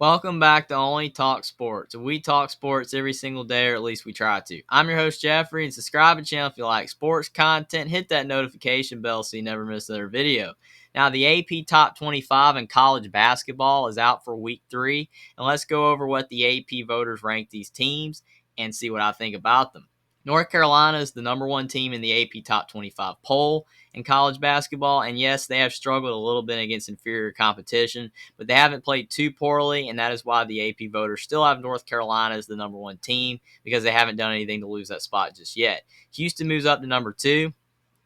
Welcome back to Only Talk Sports. We talk sports every single day, or at least we try to. I'm your host, Jeffrey, and subscribe to the channel if you like sports content. Hit that notification bell so you never miss another video. Now, the AP Top 25 in college basketball is out for week 3, and let's go over what the AP voters rank these teams and see what I think about them. North Carolina is the number 1 team in the AP Top 25 poll in college basketball, and yes, they have struggled a little bit against inferior competition, but they haven't played too poorly, and that is why the AP voters still have North Carolina as the number 1 team, because they haven't done anything to lose that spot just yet. Houston moves up to number 2.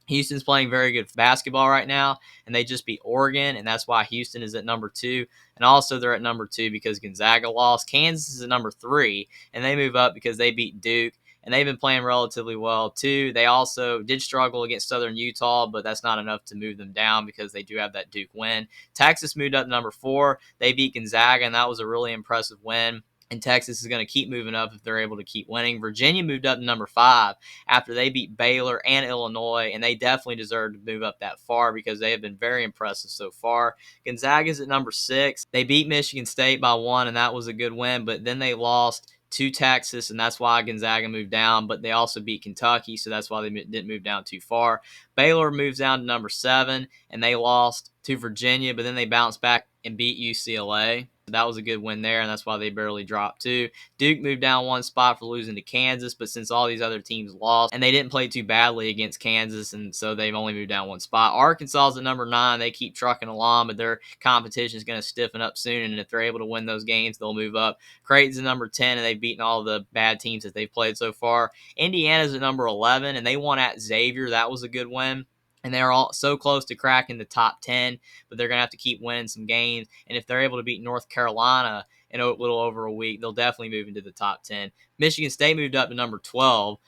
Houston's playing very good basketball right now, and they just beat Oregon, and that's why Houston is at number 2. And also, they're at number 2 because Gonzaga lost. Kansas is at number 3, and they move up because they beat Duke, and they've been playing relatively well too. They also did struggle against Southern Utah, but that's not enough to move them down because they do have that Duke win. Texas moved up to number 4. They beat Gonzaga, and that was a really impressive win. And Texas is going to keep moving up if they're able to keep winning. Virginia moved up to number 5 after they beat Baylor and Illinois, and they definitely deserve to move up that far because they have been very impressive so far. Gonzaga's at number 6. They beat Michigan State by 1, and that was a good win, but then they lost to Texas, and that's why Gonzaga moved down, but they also beat Kentucky, so that's why they didn't move down too far. Baylor moves down to number 7, and they lost to Virginia, but then they bounced back and beat UCLA. That was a good win there, and that's why they barely dropped too. Duke moved down 1 spot for losing to Kansas, but since all these other teams lost, and they didn't play too badly against Kansas, and so they've only moved down 1 spot. Arkansas is at number 9. They keep trucking along, but their competition is going to stiffen up soon, and if they're able to win those games, they'll move up. Creighton's at number 10, and they've beaten all the bad teams that they've played so far. Indiana's at number 11, and they won at Xavier. That was a good win. And they're all so close to cracking the top 10, but they're going to have to keep winning some games. And if they're able to beat North Carolina in a little over a week, they'll definitely move into the top 10. Michigan State moved up to number 12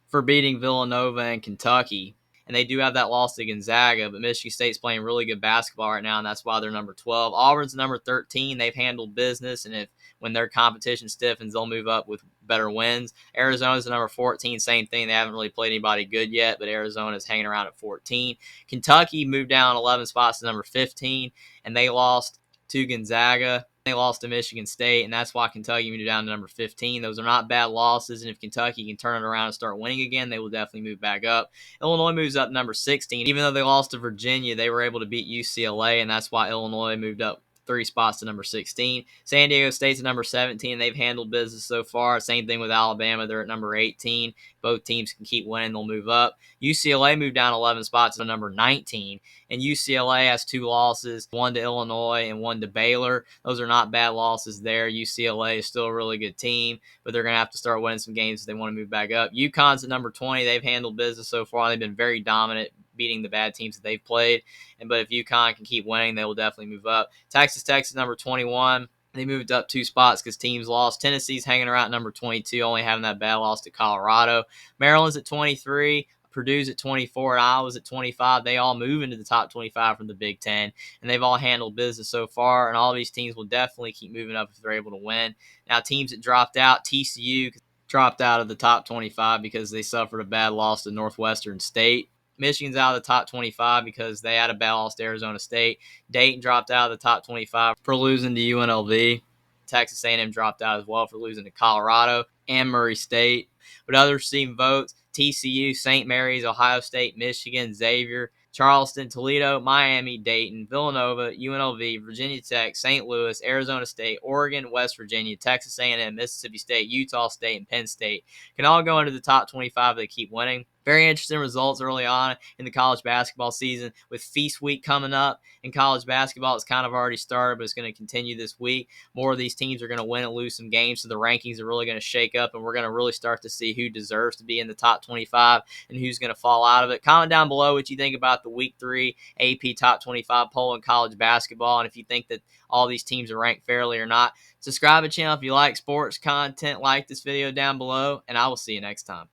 for beating Villanova and Kentucky. And they do have that loss to Gonzaga, but Michigan State's playing really good basketball right now, and that's why they're number 12. Auburn's number 13. They've handled business, and when their competition stiffens, they'll move up with better wins. Arizona's number 14. Same thing. They haven't really played anybody good yet, but Arizona's hanging around at 14. Kentucky moved down 11 spots to number 15, and they lost to Gonzaga. They lost to Michigan State, and that's why Kentucky moved down to number 15. Those are not bad losses, and if Kentucky can turn it around and start winning again, they will definitely move back up. Illinois moves up number 16. Even though they lost to Virginia, they were able to beat UCLA, and that's why Illinois moved up 3 spots to number 16. San Diego State's at number 17. They've handled business so far. Same thing with Alabama. They're at number 18. Both teams can keep winning. They'll move up. UCLA moved down 11 spots to number 19. And UCLA has 2 losses, 1 to Illinois and 1 to Baylor. Those are not bad losses there. UCLA is still a really good team, but they're going to have to start winning some games if they want to move back up. UConn's at number 20. They've handled business so far. They've been very dominant, beating the bad teams that they've played. But if UConn can keep winning, they will definitely move up. Texas number 21. They moved up 2 spots because teams lost. Tennessee's hanging around number 22, only having that bad loss to Colorado. Maryland's at 23. Purdue's at 24 and Iowa's at 25. They all move into the top 25 from the Big Ten, and they've all handled business so far, and all these teams will definitely keep moving up if they're able to win. Now, teams that dropped out, TCU dropped out of the top 25 because they suffered a bad loss to Northwestern State. Michigan's out of the top 25 because they had a bad loss to Arizona State. Dayton dropped out of the top 25 for losing to UNLV. Texas A&M dropped out as well for losing to Colorado and Murray State. But other team votes, TCU, St. Mary's, Ohio State, Michigan, Xavier, Charleston, Toledo, Miami, Dayton, Villanova, UNLV, Virginia Tech, St. Louis, Arizona State, Oregon, West Virginia, Texas A&M, Mississippi State, Utah State, and Penn State can all go into the top 25 if they keep winning. Very interesting results early on in the college basketball season with Feast Week coming up in college basketball. It's kind of already started, but it's going to continue this week. More of these teams are going to win and lose some games, so the rankings are really going to shake up, and we're going to really start to see who deserves to be in the top 25 and who's going to fall out of it. Comment down below what you think about the Week 3 AP Top 25 poll in college basketball, and if you think that all these teams are ranked fairly or not. Subscribe to the channel if you like sports content. Like this video down below, and I will see you next time.